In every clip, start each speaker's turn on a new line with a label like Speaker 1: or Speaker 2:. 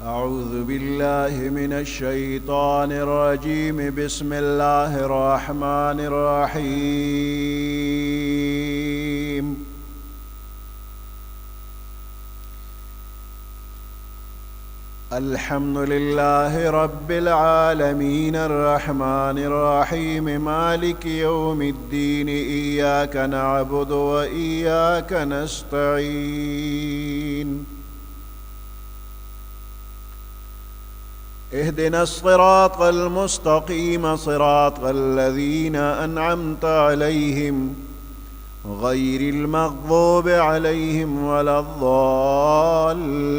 Speaker 1: أعوذ بالله من الشيطان الرجيم. بسم الله الرحمن الرحيم. الحمد لله رب العالمين الرحمن الرحيم مالك يوم الدين. إياك نعبد وإياك نستعين. اهدنا الصراط المستقيم صراط الذين أنعمت عليهم غير المغضوب عليهم ولا الضالين.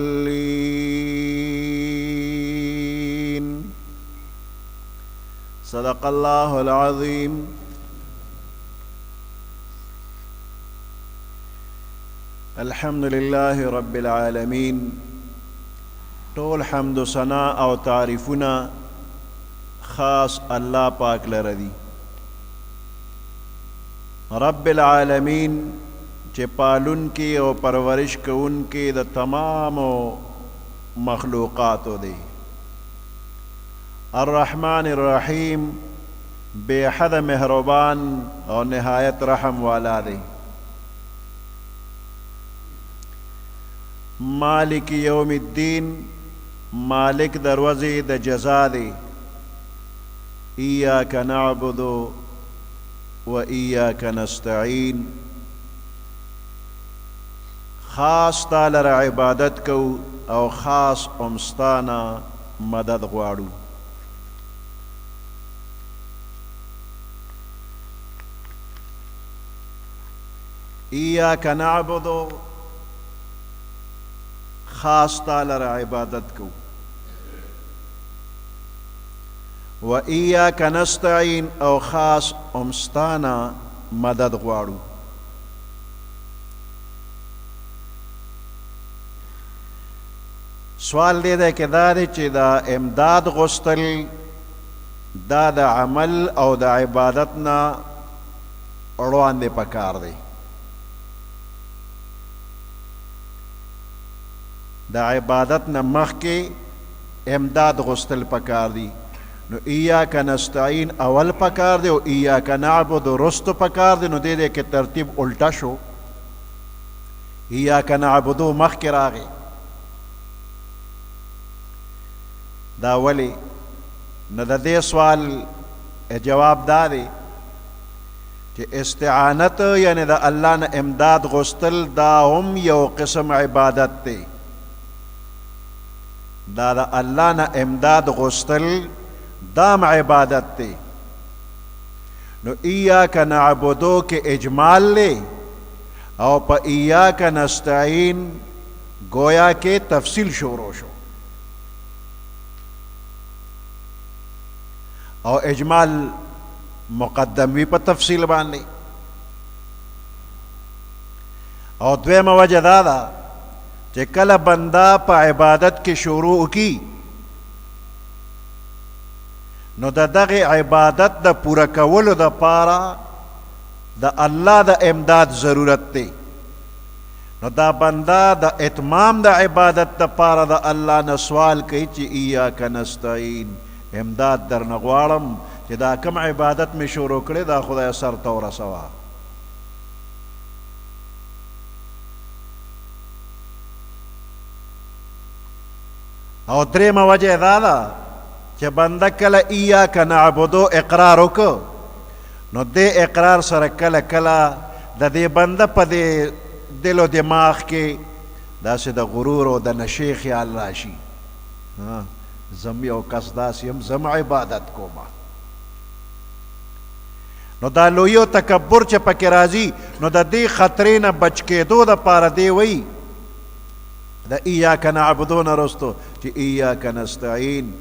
Speaker 1: صدق الله العظيم. الحمد لله رب العالمين. ټول حمد و ثنا او تعریفونه خاص الله پاک لره دي. رب العالمین چې پالون کې او پرورش کوون کې د تمامو مخلوقاتو دی. الرحمن الرحیم بے حد مهربان او نهایت رحم والا دی. مالک یوم الدین مالک دروازه د جزا دی. ایاک نعبد و ایاک نستعین. خاص تعالی را عبادت کو او خاص امستانا مدد غواړو. ایاک نعبد خاص تعالی را عبادت کو و ایاک نستعین او خاص امستانا مدد غواړو. سوال دی چې دا دی چې دا امداد غوښتل دا د عمل او د عبادت نه وړاندې پکار دی. د عبادت نه مخکې امداد غوښتل پکار دی. نو ایاک نستعین اول پکار دی او ایاک نعبد رستو پکار دی. نو دې دې کې ترتیب الټا شو. ایاک نعبدو مخکې راغی. دا ولی نو د دې سوال جواب دا دی چې استعانت یعنی د الله نه امداد غوښتل دا هم یو قسم عبادت دی. دا د الله نه امداد غوښتل دام عبادت دی. نو ایاک نعبدو کې اجمال لے او پا ایاک نستعین گویا کے تفصیل شروع شو. او اجمال مقدم وی پا تفصیل باندې. او دویم وجہ دا چې کله بندا پا عبادت کې شروع کی نو د دغه عبادت د پورا کولو د پاره د الله د امداد ضرورت دی. نو دا بندا د اتمام د عبادت د پاره د الله نه سوال کوي چې ایاک نستعین امداد درنه غواړم چې دا کوم عبادت می شروع کړی دا خدای سر ته ورسوه. او درېمه وجه دا ده چې بنده کله ایاک نعبدو اقرار وکړو نو دې اقرار سره کله کله د دې بنده په دې دل و دماغ کې داسې د غرور او د نشې خیال راشي. زم یو کس داسې یم زم عبادت کومه. نو دا لوی او تکبر چې پکې راځي نو د دې خطرې نه بچ کېدو دپاره دی وایي د ایاک نعبدو نه رستو چې ایاک نستعین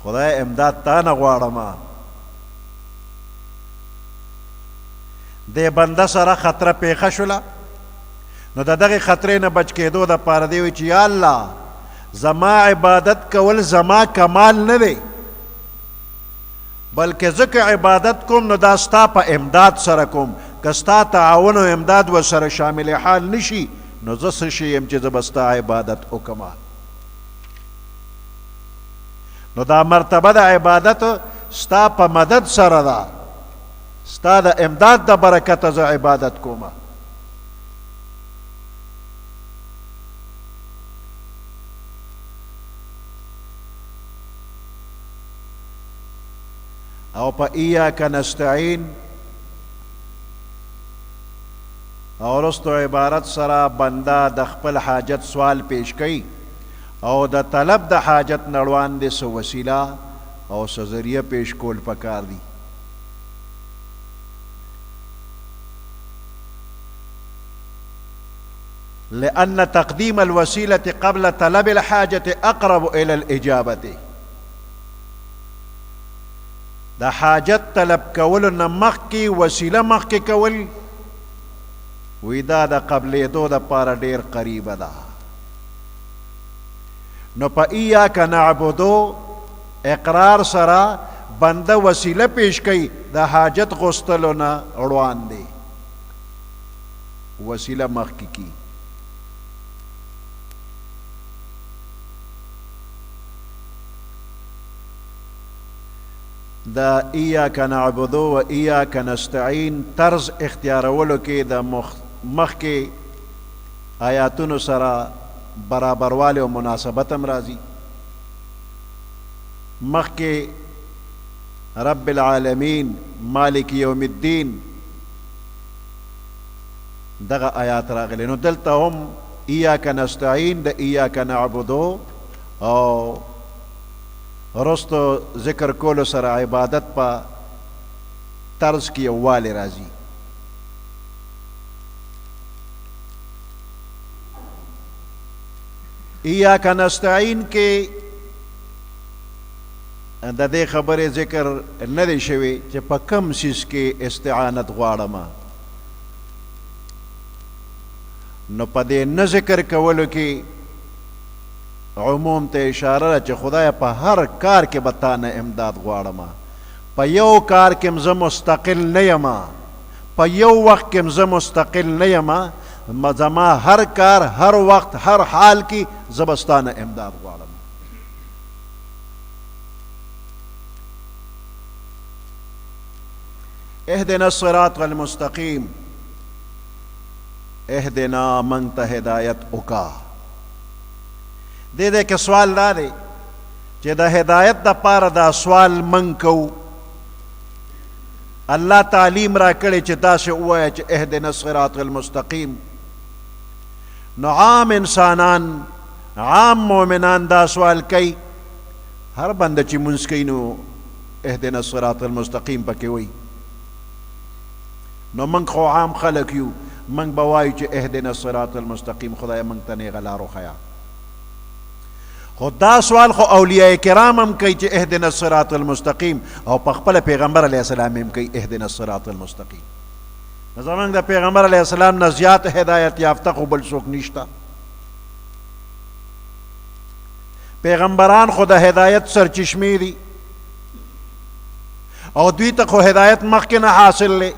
Speaker 1: خدای امداد تا نه غواړم. دې بنده سره خطره پیښه شوله نو د دغې خطرې نه بچ کېدو دپاره دی وایي چې یا الله زما عبادت کول زما کمال نه دی بلکې ځکه عبادت کوم نو دا ستا په امداد سره کوم. که ستا تعاون و امداد ورسره شامل حال نشي نو زه څه شی یم چې زه به ستا عبادت وکړم. نو دا مرتبه د عبادت ستا په مدد سره ده، ستا د امداد د برکته زه عبادت کومه. او په ایاک نستعین او رستو عبارت سره بنده د خپل حاجت سوال پیش کوي او د طلب د حاجت نړوان دې سو وسیله او سو ذریعہ پیش کول پکار دی. لأن تقديم الوسيلة قبل طلب الحاجة أقرب إلى الإجابة. دا حاجت طلب کول نه مخکې وسیله مخکې کول وی دا د قبلېدو دپاره ډېر قریبه ده. نو په ایاک نعبدو اقرار سره بنده وسیله پیش کوي د حاجت غوښتلو نه روان دی، وسیله مخکې کی. دا ایاک نعبدو و ایاک نستعین طرز اختیارولو کې د مخکې آیاتونو سره برابروالی و مناسبت هم راځي. مخکې رب العالمین مالک یوم الدین دغه آیات راغلی، نو دلته هم ایاک نستعین د ایاک نعبدو او رستو ذکر کولو سره عبادت په طرز کې یووالی راځي. ایاک نستعین کې د دې خبرې ذکر نه دی شوی چې په کم څیز کې استعانت غواړم، نو په دې نه ذکر کولو کې عموم ته اشاره ده چې خدای په هر کار کې به تا نه امداد غواړم. په یو کار کې زه مستقل نه یم، په یو وخت کې زه مستقل نه یم، زما هر کار هر وخت هر حال کې زه به ستا نه امداد غواړم. اهدنا الصراط المستقیم، اهدنا من ته هدایت وکا. دې کې سوال دا دی چې د هدایت دپاره دا سوال من کوو. الله تعلیم را کړی چې داسې ووایه چې اهدنا الصراط المستقیم. نو عام انسانان عام مؤمنان دا سوال کوي، هر بنده چې مونځ کوي نو اهدنا الصراط المستقیم پکې وایي. نو موږ خو عام خلک یو، موږ به وایو چې اهدنا الصراط المستقیم، خدای موږ ته نیغه لار وښیه. خو دا سوال خو اولیاء کرام هم کوي چې اهدنا الصراط المستقیم، او په خپله پیغمبر علیه السلام هم کوي اهدنا الصراط المستقیم. زمونږ د پیغمبر علیه السلام نه زیات هدایت یافته خو بل څوک نشته. پیغمبران خو د هدایت سرچشمې دي او دوی ته خو هدایت مخکې نه حاصل دی.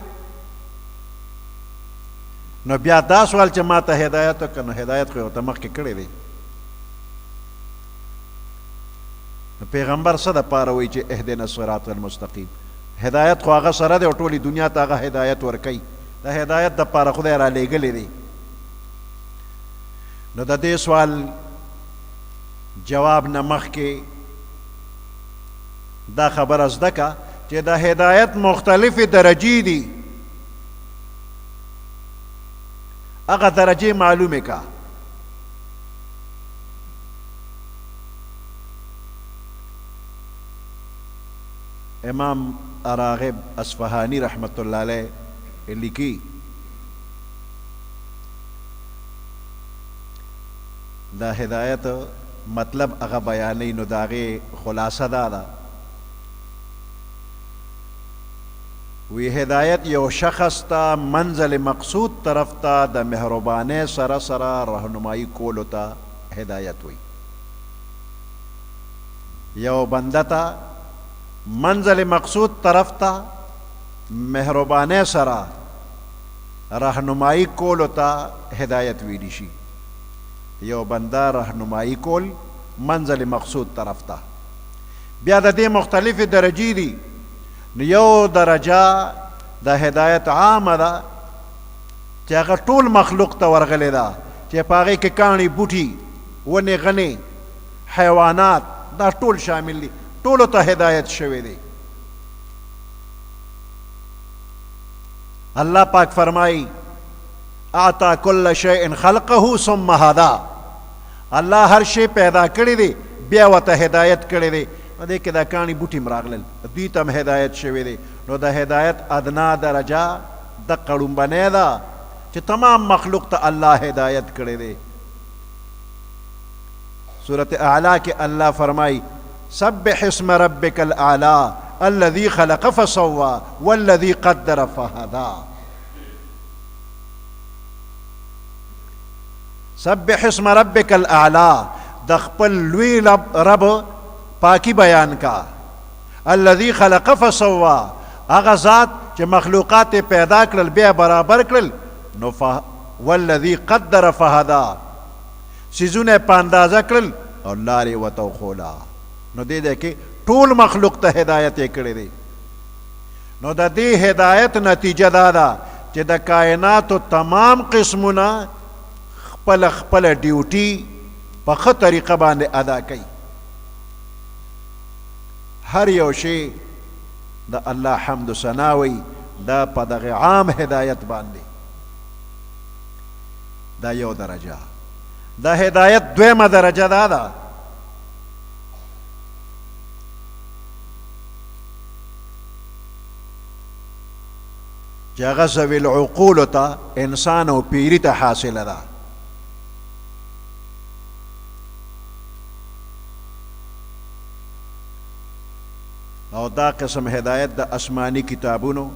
Speaker 1: نو بیا دا سوال چې ما ته هدایت وکړه، نو هدایت خو ورته مخکې کړی دی. پیغمبر څه دپاره وایي چې اهدنا الصراط المستقیم؟ هدایت خو هغه سره دی او ټولې دنیا ته هغه هدایت ورکوي. د هدایت دپاره خدای را لیږلی دی. نو د دې سوال جواب نه مخکې دا خبره زده که چې د هدایت مختلفې درجې دي. هغه درجې معلومې که. امام راغب اصفهانی رحمت الله علیه لیکي دا هدایت مطلب هغه بیانوي، نو د هغې خلاصه دا ده. وی هدایت یو شخص ته منزل مقصود طرف ته د مهربانۍ سره سره رهنمایي کولو ته هدایت وی. یو بنده ته منزل مقصود طرف ته مهربانۍ سره رهنمایي کولو ته هدایت ویلی شي. یو بنده رهنمایي کول منزل مقصود طرف ته. بیا د دې مختلفې درجې دي. نو یو درجه د هدایت عامه ده چې هغه ټول مخلوق ته ورغلې ده، چې په هغې کې کاڼي بوټي، ونې غنې، حیوانات، دا ټول شامل دي، ټولو ته هدایت شوی دی. الله پاک فرمایي اعطا کل شیء خلقه ثم هدا. الله هر شی پیدا کړی دی بیا ورته هدایت کړی دی. نو دې کې دا کاڼي بوټي م راغلل، دوی ته م هدایت شوی دی. نو د هدایت ادنا درجه دقه ړومبنۍ ده چې تمام مخلوق ته الله هدایت کړی دی. سورة اعلی کې الله فرمایي سبح اسم ربک الاعلی الذي خلق فسوى والذي قدر فهدى. سبح اسم ربک الاعلی، د خپل لوی رب پاکی بیان کا. الذي خلق فسوى، هغه ذات چې مخلوقات پیدا کړل بیا برابر کړل. نو والذي قدر فهدى، سیزونه په اندازه کړل او لارې ورته وښوله. نو دې کې ټول مخلوق ته هدایت یې کړی دی. نو د دې هدایت نتیجه دا ده چې د کائناتو تمام قسمونه خپل خپل ډیوټي په ښه طریقه باندې ادا کوي. هر یو شی د الله حمد و ثنا وی دا په دغه عام هدایت باندې. دا یو درجه. دا هدایت دویمه درجه دا ده چې هغه ذوي العقولو ته، انسان او پیري ته حاصله ده. او دا قسم هدایت د آسمانی کتابونو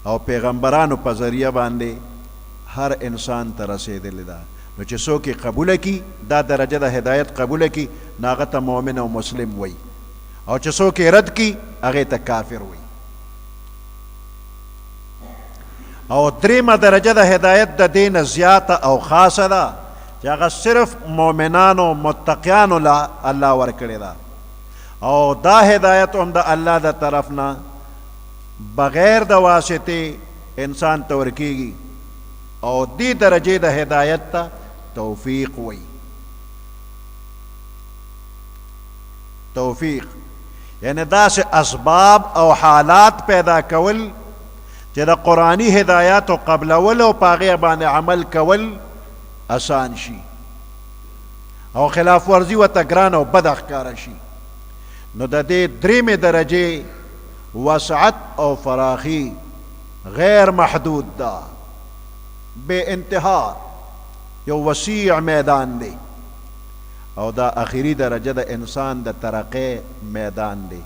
Speaker 1: او پیغمبرانو په ذریعه باندې هر انسان ته رسیدلې ده. نو چې څوک یې قبوله کي، دا درجه د هدایت قبوله کي، نو هغه ته مؤمن او مسلم وي. او چې څوک یې رد کي، هغې ته کافر وي. او دریمه درجه د هدایت د دې نه زیاته او خاصه ده چې هغه صرف مؤمنانو متقیانو له الله ورکړې ده. او دا هدایت هم د الله د طرف نه بغیر د واسطې انسان ته ورکیږي. او دې درجې د هدایت ته توفیق وی. توفیق یعنی داسې اسباب او حالات پیدا کول چې د قرآنی هدایاتو قبلول او په هغې باندې عمل کول آسان شي، او خلاف ورزي ورته ګران او بد ښکاره شي. نو د دې درېمې درجې وسعت او فراخي غیر محدود ده، بے انتها، یو وسیع میدان دی. او دا اخیری درجه د انسان د ترقی میدان دی.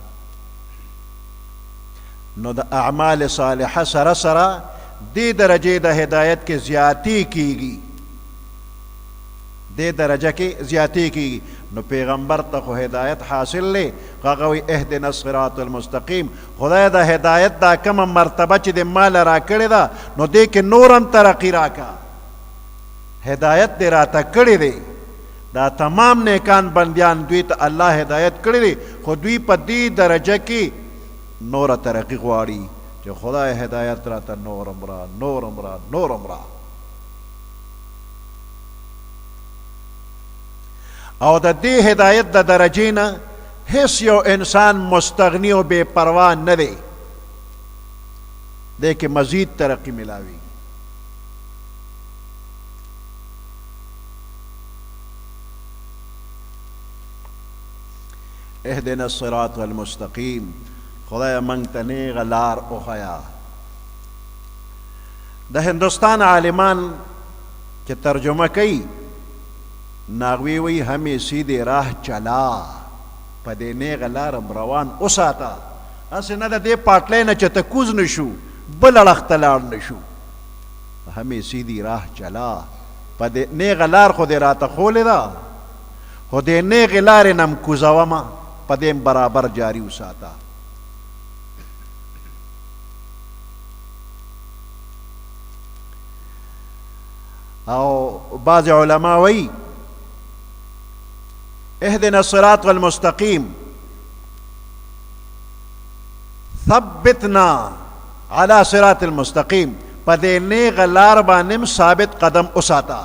Speaker 1: نو د اعمال صالحه سره سره دې درجې د هدایت کې زیاتی کیږي، دې درجه کې زیاتی کیږي. نو پیغمبر ته خو هدایت حاصل لی، هغه وی اهدنا الصراط المستقیم. خدای د هدایت دا کومه مرتبه چې د مال را کړې ده، نو دې کې نورم ترقی راکا. هدایت دې راته کړی دی، دا تمام نیکان بندیان دوی ته الله هدایت کړی دی، خو دوی په دې درجه کې نور ترقی غواړي چې خدای هدایت راته نورم را نورم را نورم را. او د دې هدایت د درجې نه هیڅ یو انسان مستغنی او بے پروا نه دی، دې کې مزید ترقی ملاوي. اهدنا الصراط المستقیم، خدای منگ ته نیغه لار وښیه. د هندوستان عالمان چې ترجمه کوي، ناغوی وی ہمیں سیدھے راہ چلا، په دې نیغه لارم روان اوساته. هسې نه د دې پاټلی نه چې ته کوز نشو، بل اړخ ته لاړ نشو. همې سیدھی راہ چلا، په دې نیغه لار خو دې راته ښولې ده، خو دې نیغې لارې نه م کوزومه، په دې برابر جاری وساته. او بعض علما وی اهدنا الصراط المستقیم، ثبتنا على صراط المستقیم، په دې نیغ لار باندې ثابت قدم وساته.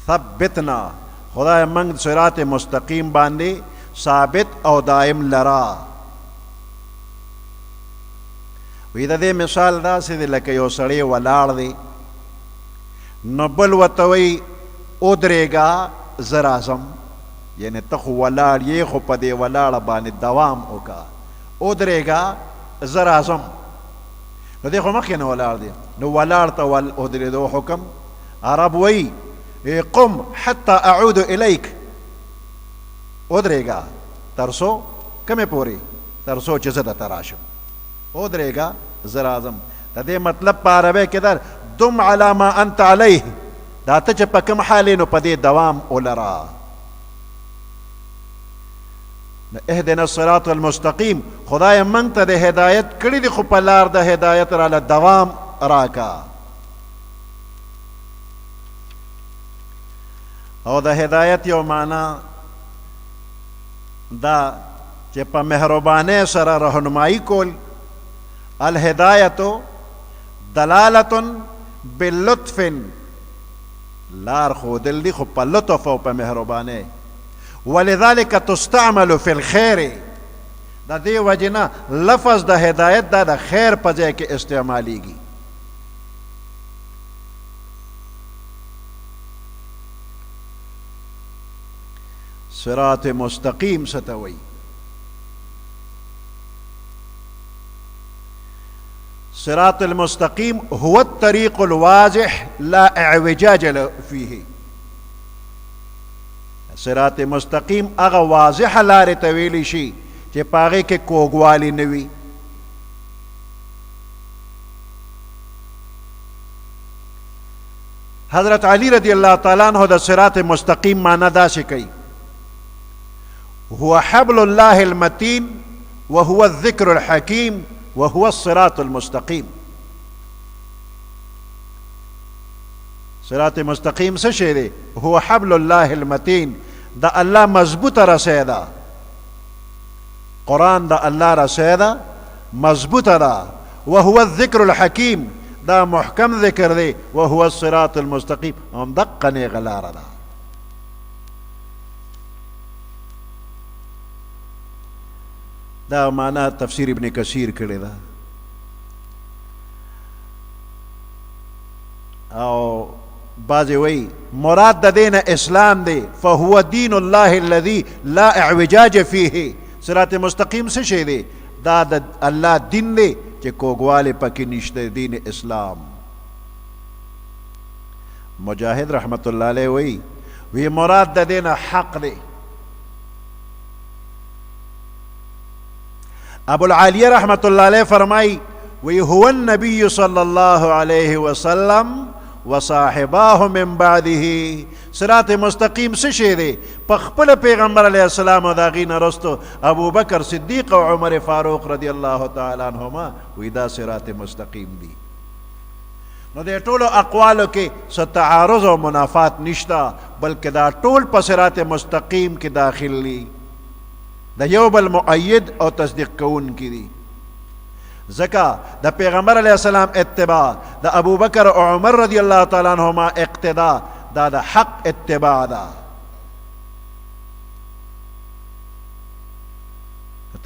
Speaker 1: ثبتنا، خدای موږ صراط مستقیم باندې ثابت او دائم لرا. وی د دې مثال داسې دی لکه یو سړی ولاړ دی، نو بل ورته وایي ودرېږه زه راځم، یعنې ته خو ولاړ یې خو په دې ولاړه باندې دوام وکړه، ودرېږه زه راځم. نو دی خو مخکې نه ولاړ دی، نو ولاړ ته ودرېدو حکم. عرب وایي قم حتى اعود الیک، ودرېږه تر څو کومې پورې، تر څو چې زه درته راشم، ودرېږه زه راځم. د دې مطلب په عربۍ کې دا دم علی ما انت علیه، دا ته چې په کوم حال نو په دې دوام ولره. اهدنا الصراط المستقیم، خدای موږ ته د هدایت کړي دي، خو په لار د هدایت راله دوام راکا. او د هدایت یو معنا دا چې په مهربانۍ سره رهنمایي کول. الهدایت دلالة باللطف، لار ښودل دي خو په لطف او په مهربانۍ. ولذلك تستعمل في الخير، د دې وجنه لفظ د هدایت دا د خیر په ځای کې استعمالیږي. صراط مستقیم څه ته وایي؟ صراط المستقیم هو الطريق الواضح لا اعوجاج فيه. صراط مستقیم هغه واضح لارې ته ویلی شي چې په هغې کې کوږوالی نه وي. حضرت علی رضی اللہ تعالیٰ عنہ د صراط مستقیم معنی داسې کوي: هو حبل الله المتین وهو الذکر الحکیم وهو الصراط المستقیم. صراط مستقیم څه شی دی؟ هو حبل الله المتین، د الله مضبوطه رسی ده. قرآن د الله رسی ده، مضبوطه ده. وهو الذکر الحکیم، دا محکم ذکر دی. وهو الصراط المستقیم، هم دقه نیغه لاره ده. دا معنا تفسیر ابن کثیر کړی ده. او بعضی وی مراد د دین اسلام دی. فهو دین الله الذي لا اعوجاج فيه. صراط مستقیم څه شی دی؟ دا د الله دین دی چې کوږوالی پکې نشته، دین اسلام. مجاهد رحمت الله علیه وی مراد د دین حق دی. ابو العالیہ رحمت اللہ علیہ فرمائی وی هو النبی صلی اللہ علیہ وسلم وصاحباه من بعده. صراط مستقیم څه شی دی؟ په خپل پیغمبر علیہ السلام او د هغې نه رستو ابو بکر صدیق او عمر فاروق رضی اللہ تعالی عنہما وی دا صراط مستقیم دی. نو د ټولو اقوالو کې څه تعارض او منافات نشته، بلکې دا ټول په صراط مستقیم کې داخل دي، د یو بل مؤید او تصدیق کون کی دی. ځکه د پیغمبر علیہ السلام اتباع، د ابو بکر او عمر رضی اللہ تعالی عنہما اقتداء، دا د حق اتباع دا.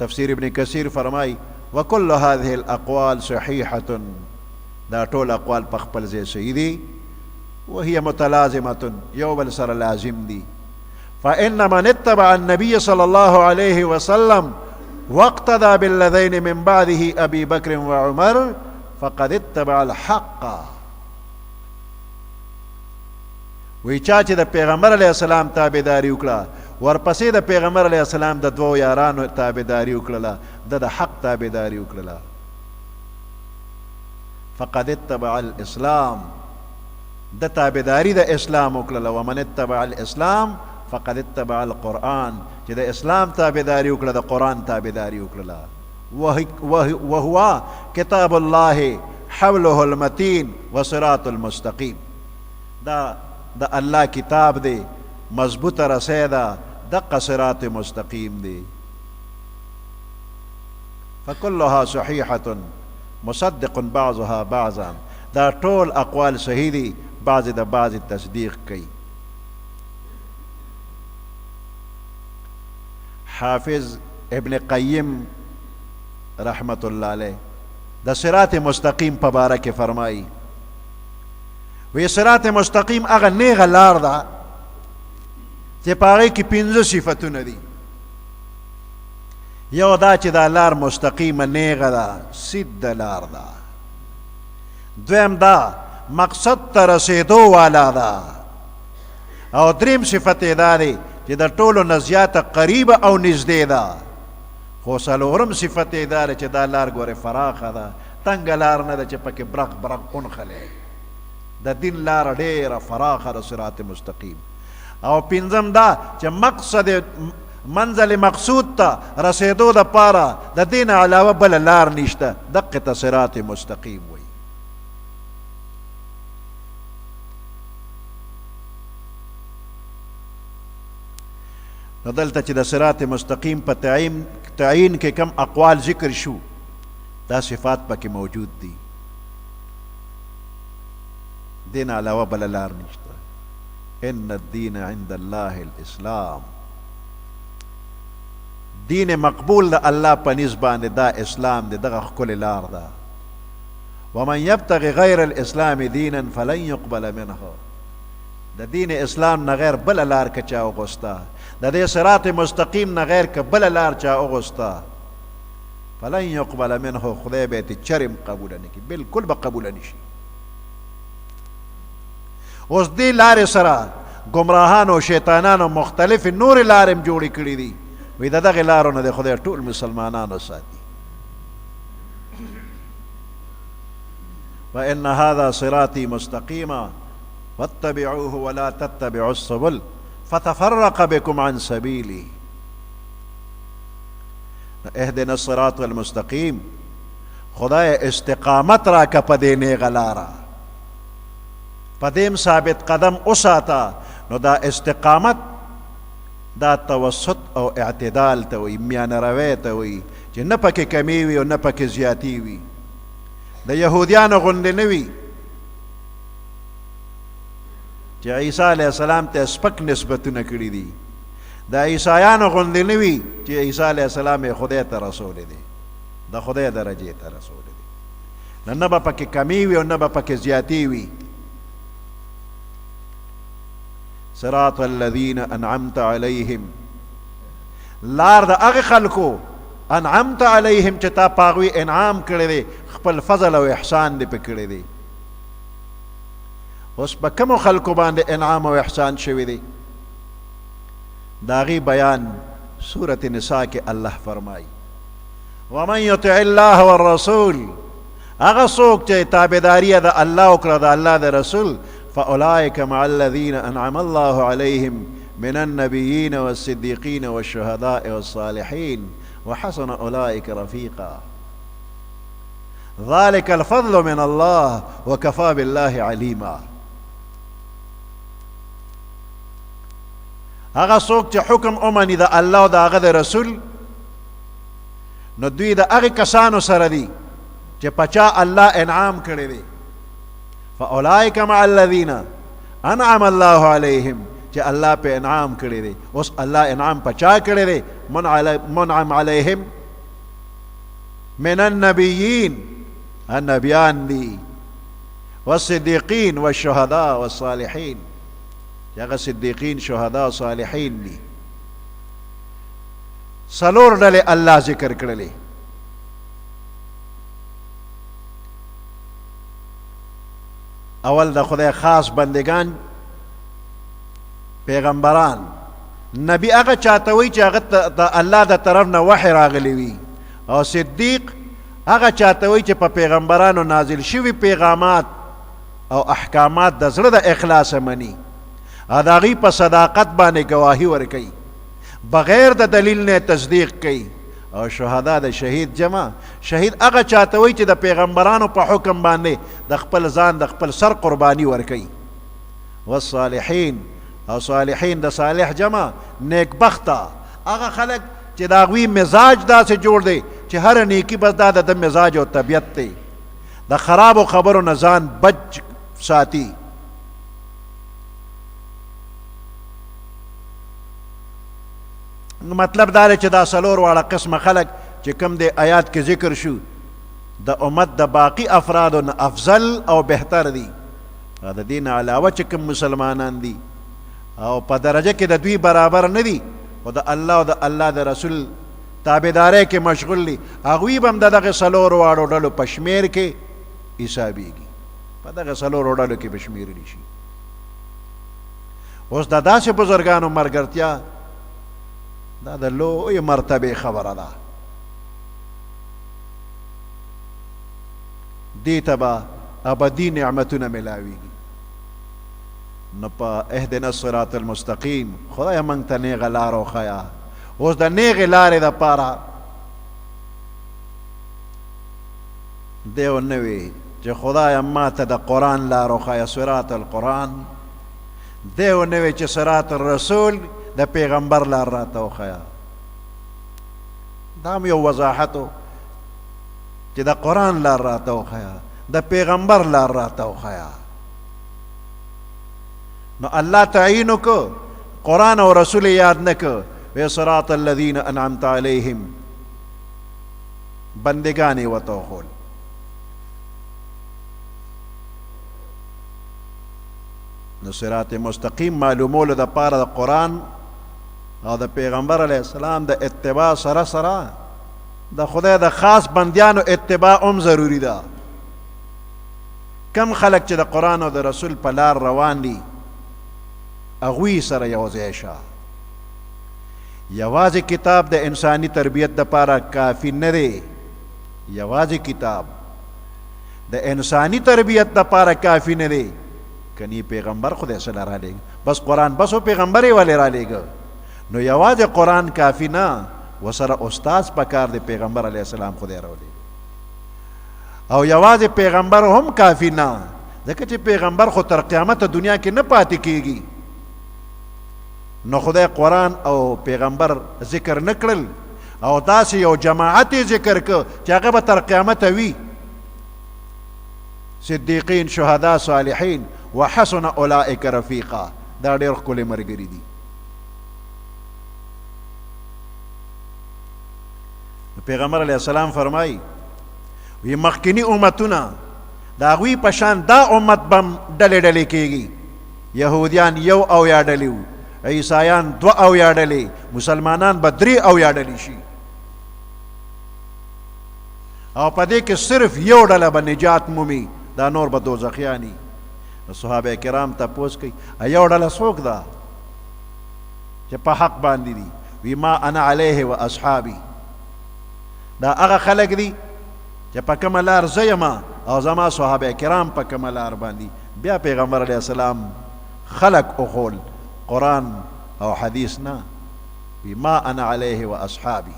Speaker 1: تفسیر ابن کثیر فرمائی وکل هذه الاقوال صحیحة، دا ټول اقوال په خپل ځای صحیح دي. وهي متلازمة، یو بل سره لازم دي. فإن من اتبع النبي صلى الله عليه وسلم واقتدى بالذين من بعده أبي بكر وعمر فقد اتبع الحق. وی چا چې د پیغمبر علیہ السلام تابعداري وکړه، ورپسې د پیغمبر علیہ السلام د دوو یارانو تابعداري وکړله، د حق تابعداري وکړله، فقد اتبع الاسلام، د تابعداري د اسلام وکړله. ومن اتبع الاسلام فقد اتبع القرآن، چې د اسلام تابعداري وکړه، د قرآن تابعداري وکړله. وهو کتاب الله حبله المتین وصراط المستقیم، دا د الله کتاب دی، مضبوطه رسی ده، دقه صراط مستقیم دی. فكلها صحيحة مصدق بعضها بعضا. دا ټول اقوال صحیح دي، بعض د بعض تصدیق کوي. حافظ ابن قیم رحمت الله علیه د صراط مستقیم په باره کې فرمایي، وی صراط مستقیم هغه نیغه لار ده چې په هغې کې 5 صفتونه دي. یو دا چې دا لار مستقیمه نیغه ده، سیده لار ده. دویم دا مقصد ته رسېدو والا ده. او دریم صفت یې دا دی چې د ټولو نه زیاته قریبه او نږدې ده. خو څلورم صفت یې دا دی چې دا لار ګورې فراخه ده، تنګه لار نه ده چې پکې برق برق اونخلی. د دین لار ډېره فراخه ده صراط مستقیم. او پنځم دا چې مقصد منزل مقصود ته رسېدو دپاره د دې نه علاوه بله لار نشته، دقې ته صراط مستقیم وایي. نو دلته چې د صراط مستقیم په تعیین کې کم اقوال ذکر شو، دا صفات پکې موجود دي، دین علاوه بله لار نشته. ان الدین عند الله الاسلام، دین مقبول د الله په نسبت باندې دا اسلام دی، دغه ښکلې لار ده. ومن یبتغي غیر الاسلام دینا فلن يقبل منه، د دین اسلام نه غیر بله لار که چا وغوسته، د دې صراط مستقیم نه غیر که بله لار چا وغوسته، فلن يقبل منه، خدای به یې چرم قبوله نه کړي، بلکل به قبوله نه شي. اوس دې لارې سره ګمراهانو او شیطانانو مختلفې نورې لارې هم جوړې کړي دي. وی د دغې لارو نه د خدای ټول مسلمانانو ساتي. وان هذا صراطي مستقیما فاتبعوه ولا تتبعوا السبل فتفرق بكم عن سبیلی. اهدنا الصراط المستقیم، خدای استقامت را که په دې نیغه لاره، په دې ثابت قدم وساته. نو دا استقامت دا توسط او اعتدال ته وي، میانه روی ته وي، چې نه پکې کمی وي او نه پکې زیاتی وي. د یهودیانو غوندې نه وي چې عیسی علیه السلام ته سپک نسبتونه کړي دي. د عیسایانو غوندې نه وي چې عیسی علیه السلام یې خدای ته رسولی دی، د خدای درجې ته رسولی دی. نه به پکې کمی وي او نه به پکې زیاتی وي. صراط الذین انعمت علیهم، لار د هغې خلکو انعمت علیهم چې تا په هغوی انعام کړی دی، خپل فضل او احسان دې پې کړی دی. اوس په کومو خلکو باندې انعام او احسان شوی دی، د هغې بیان سورة نساء کې الله فرمایي ومن یطع الله والرسول، هغه څوک چې تابعداریه د الله وکړه، د الله د رسول، فأولئك مع الذين أنعم الله عليهم من النبيين والصديقين والشهداء والصالحين وحسن أولئك رفيقا ذلك الفضل من الله وكفى بالله عليما. هغه څوک چې حکم ومني د الله او د هغه د رسول، نو دوی د هغې کسانو سره دي چې په چا الله انعام کړی دی. فاولئک مع الذین انعم الله علیهم، چې الله په انعام کړی دی. اوس الله انعام په چا کړی دی؟ منعم علیهم من النبیین، النبیان دي، والصدیقین والشهداء والصالحین، چې هغه صدیقین شهدا صالحین دي. څلور ډلې الله ذکر کړلې. اول د خدای خاص بندگان، پیغمبران. نبی هغه چاته وي چې هغه د الله د طرف نه وحی راغلی وي، او صدیق هغه چاته وي چې په پیغمبرانو نازل شوي پیغامات او احکامات د زړه د اخلاص مني، او د هغوی په صداقت باندې گواهی ورکوي، بغیر د دلیل نه تصدیق کوي. او شهدا د شهید جمع، شهید هغه چاته وي چې د پیغمبرانو په حکم باندې د خپل ځان د خپل سر قربانی ورکوي. والصالحین، او صالحین د صالح جمع، نیک بخته، هغه خلک چې د هغوی مزاج داسې جوړ دی چې هر نیکی بس دا د مزاج او طبیعت دی، د خرابو خبرو نه ځان بچ ساتي. مطلب دا دی چې دا څلور واړه قسمه خلک چې کوم د آیات کې ذکر شو د امت د باقی افرادو نه افضل او بهتر دي. د دین علاوه چې کوم مسلمانان دي او په درجه کې د دوی برابر نه دي او د الله او د الله د رسول تابعدارۍ کې مشغول دي، هغوی به هم د دغه څلورو واړو ډلو په شمېر کې حسابېږي، په دغه څلورو ډلو کې به شمېرلی شي. اوس د داسې بزرګانو ملګرتیا دا د لوی مرتبې خبره ده. دې ته به ابدي نعمتونه ملاویږي. نو په اهدنا الصراط المستقیم خدایه موږ ته نیغه لار وښیه. اوس د نیغې لارې دپاره دی ونه وي چې خدایه ما ته د قرآن لار وښیه، صراط القرآن. دی ونه وي چې صراط الرسول د پیغمبر لار راته وښیه. دا هم یو وضاحت و چې د قرآن لار راته وښیه، د پیغمبر لار راته وښیه. نو الله تعین وکړو، قرآن او رسول یاد نه کړ، وی صراط الذین انعمت علیهم، بندگان یې ورته وښول. نو صراط مستقیم معلومولو دپاره د قرآن او د پیغمبر علیه السلام د اتباع سره سره د خدای د خاص بندیانو اتباع هم ضروری ده. کم خلک چې د قرآن او د رسول په لار روان دي هغوی سره یوځای شه. یوازې کتاب د انسانی تربیت دپاره کافی نه دی، یوازې کتاب د انسانی تربیت دپاره کافی نه دی. کنی پیغمبر خدای سره رالیږه، بس قرآن بس و پیغمبر یې ولې رالیږه. نو یوازې قرآن کافی نه، ورسره استاذ پکار دی، پیغمبر علیه السلام خدای راولیږه. او یوازې پیغمبر هم کافی نه، ځکه چې پیغمبر خو تر قیامت دنیا کې نه پاتې کیږي. نو خدای قرآن او پیغمبر ذکر نه کړل او داسې یو جماعت یې ذکر کړ چې هغه به تر قیامته وي، صدیقین، شهدا، صالحین، وحسن اولئک رفیقا. دا ډېر ښکلي ملګري دي. پیغمبر علیه السلام فرمایي وی مخکینی امتونه د هغوی په شان دا امت به هم ډلې ډلې کېږي. یهودیان 1 اویا ډلې وو، عیسایان 2 اویا ډلې، مسلمانان به 3 اویا ډلې شي. او په دې کې صرف یو ډله به نجات مومي، دا نور به دوزخیانی. صحابه کرام تپوس کوي یو ډله څوک ده چې په حق باندې دي؟ وی ما انا علیه و اصحابي، دا هغه خلک دي چې په کومه لار زه یم او زما صحابه کرام په کومه لار باندې. بیا پیغمبر علیه السلام خلق وښول، قرآن او حدیث نه، وی ما انا علیه و اصحابي.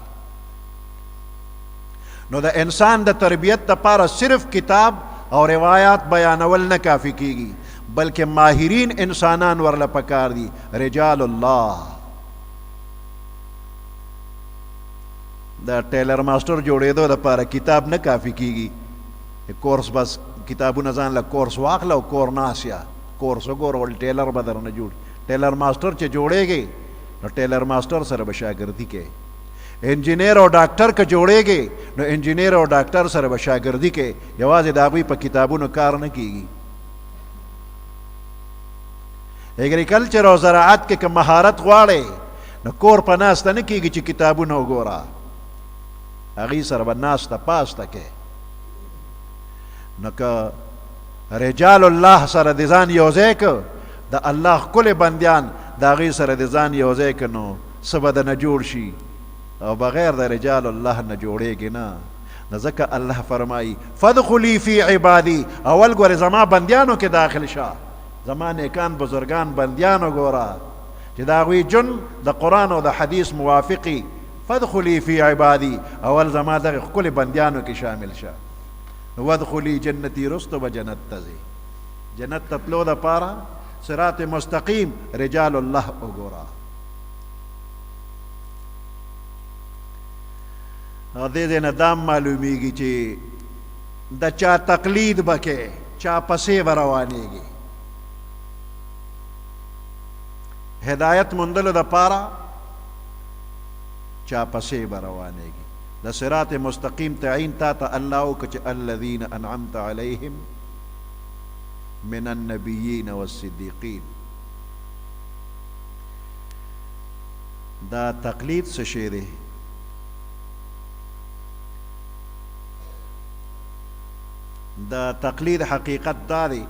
Speaker 1: نو د انسان د تربیت دپاره صرف کتاب او روایات بیانول نه کافی کیږي، بلکې ماهرین انسانان ورله پکار دي، رجال الله. د ټیلر ماسټر جوړېدو دپاره کتاب نه کافی کیږي، کورس بس کتابونه ځان له کورس واخله او کور ناسیا کورس وګوره ول ټیلر به درنه جوړ. ټیلر ماسټر چې جوړېږي نو ټیلر ماسټر سره به شاګردي کوي. انجینیر او ډاکټر که جوړېږي نو انجینیر او ډاکټر سره به شاګردي کوي، یوازې د هغوی په کتابونو کار نه کیږي. اګریکلچر او زراعت کې که مهارت غواړې نو کور په ناسته نه کیږي چې کتابونه وګوره، هغوی سره به ناسته پاسته کوي. نو که رجال الله سره د ځان یوځای که، د الله ښکلي بندیان د هغوی سره د ځان یوځای که، نو څه به دنه جوړ شي. او بغیر د رجال الله نه جوړېږي نه. نو ځکه الله فرمایي فادخلي فی عبادي، اول ګورې زما بندیانو کې داخل شه، زما نیکان بزرگان بندیانو ګوره چې د هغوی جون د قرآن او د حدیث موافقي. فادخلي فی عبادي، اول زما دغه ښکلي بندیانو کې شامل شه. وادخلي جنتي، رستو به جنت ته ځې. جنت ته تلو دپاره صراط مستقیم رجال الله وګوره. او دې دې نه دا معلومیږي چې د چا تقلید بکې چا پسې به روانېږي. هدایت موندلو دپاره چا پسې به روانېږي. د صراط مستقیم تعین تا ته الله وکړه چې الذین انعمت علیهم من النبیین والصدیقین. دا تقلید څه شی دی؟ دا تقلید حقیقت دا دی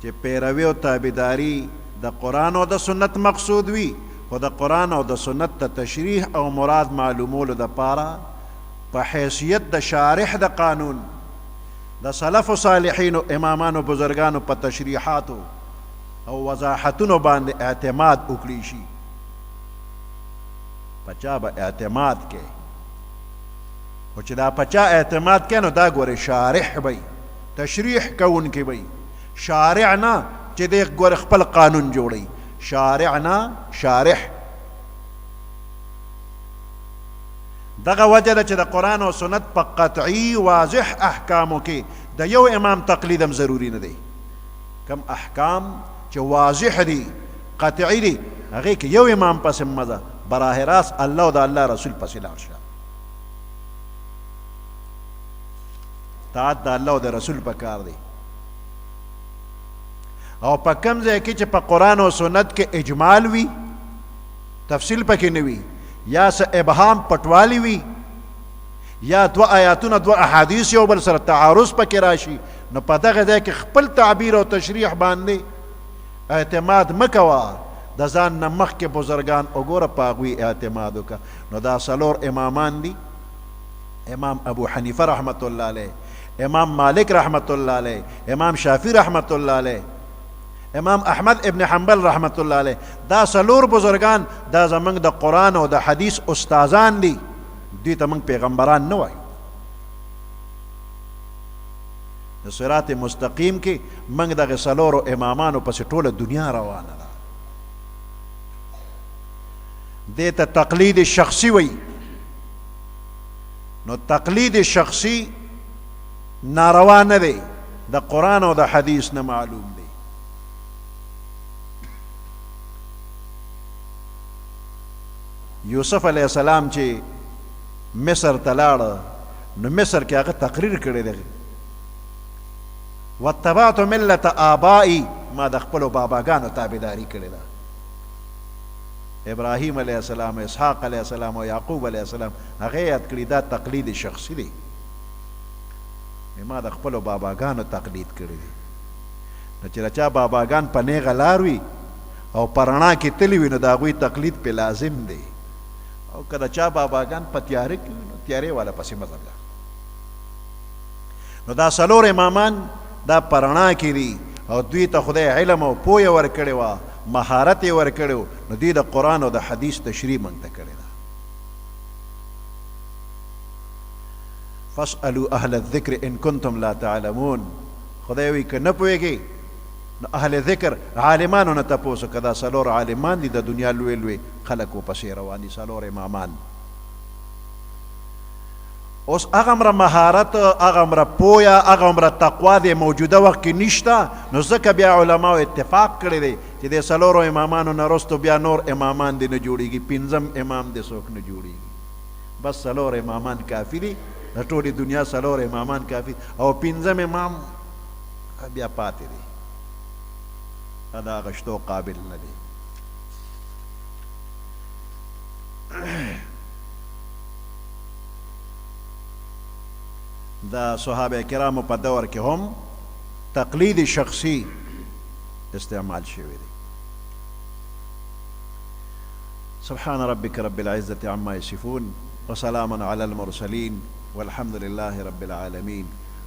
Speaker 1: چې پیروي او تابعداري د قرآن او د سنت مقصود وي، خو د قرآن او د سنت د تشریح او مراد معلومولو دپاره په حیثیت د شارح د قانون د سلف و صالحینو امامانو بزرگانو په تشریحاتو او وضاحتونو باندې اعتماد وکړي شي. پچا به اعتماد کې، خو چې دا پچا اعتماد کې نو دا ګوره شارح وي، تشریح کوونکی وي، شارع نه چې دی ګوره خپل قانون جوړي، شارع نه شارح. دغه وجه ده چې د قرآن او سنت په قطعي واضح احکامو کې د یو امام تقلید هم ضروري نه دی. کم احکام چې واضح دي قطعي دي هغې کې یو امام پسې مزه براه راست الله او د الله رسول پسې لاړ شه. اطاعت د الله او د رسول په کار دی. او په کم ځای کې چې په قرآن او سنت کې اجمال وي، تفصیل پکې نه وي، یا څه ابهام پټوالی وي، یا دوه آیاتونه دوه احادیث یو بل سره تعارض پکې راشي، نو په دغه ځای کې خپل تعبیر او تشریح باندې اعتماد مه کوه. د ځان نه مخکې بزرګان وګوره په هغوی اعتماد وکړه. نو دا څلور امامان دي: امام ابو حنیفه رحمت الله علیه، امام مالک رحمت الله علیه، امام شافعی رحمت الله علیه، امام احمد ابن حنبل رحمت الله علیه. دا څلور بزرگان دا زمونږ د قرآن او د حدیث استادان دي. دوی ته موږ پیغمبران نه وایو. د صراط مستقیم کې موږ دغه څلورو امامانو پسې ټوله دنیا روانه ده. دې ته تقلید شخصي وایي. نو تقلید شخصي ناروا نه دی، د قرآن او د حدیث نه معلوم دی. یوسف علیہ السلام چې مصر ته لاړه نو مصر کې هغه تقریر کړی دی: واتبعت ملت آبائی، ما د خپلو باباګانو تابعداري کړې ده. ابراهیم علیہ السلام، اسحاق علیہ السلام او یعقوب علیہ السلام هغه یاد کړي. دا تقلید شخصي دی، ما د خپلو باباګانو تقلید کړی دی. نو چې د چا باباګان په نیغه لار وي او په رڼا کې تللی وي نو د هغوی تقلید پې لازم دی. او که د چا باباګان په تیاره کې وي نو تیارې والا پسې مه ځه. نو دا څلور امامان دا په رڼا کې دي او دوی ته خدای علم او پوهه ورکړې وه، مهارت یې ورکړی و، نو دوی د قرآن او د حدیث تشریح موږ ته کړې ده. فاسألوا اهل الذکر ان کنتم لا تعلمون. خدای وی که نه پوهېږئ نو اهل ذکر عالمانو نه تپوس وکړه. دا څلور عالمان دي، د دنیا لوی لوی خلک ورپسې روان دي، څلور امامان. اوس هغومره مهارت، هغومره پوهه، هغومره تقوا د موجوده وخت کې نشته، نو ځکه بیا علماو اتفاق کړی دی چې د څلورو امامانو نه وروسته بیا نور امامان دې نه جوړېږي، پنځم امام دې څوک نه جوړېږي. بس څلور امامان کافي دي، د ټولې دنیا څلور امامان کافي، او پنځم امام بیا پاتې دی، دا غشتو قابل نه دی. دا صحابه کرامو په دور کې هم تقلید شخصي استعمال شوی دی. سبحان ربك رب العزة عما يصفون وسلام على المرسلين والحمد لله رب العالمين.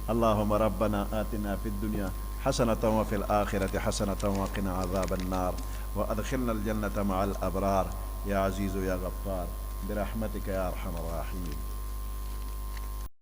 Speaker 1: اللهم ربنا آتنا في الدنيا حسنة وفي الآخرة حسنة وقنا عذاب النار وأدخلنا الجنة مع الأبرار يا عزيز يا غفار برحمتك يا أرحم الراحمين.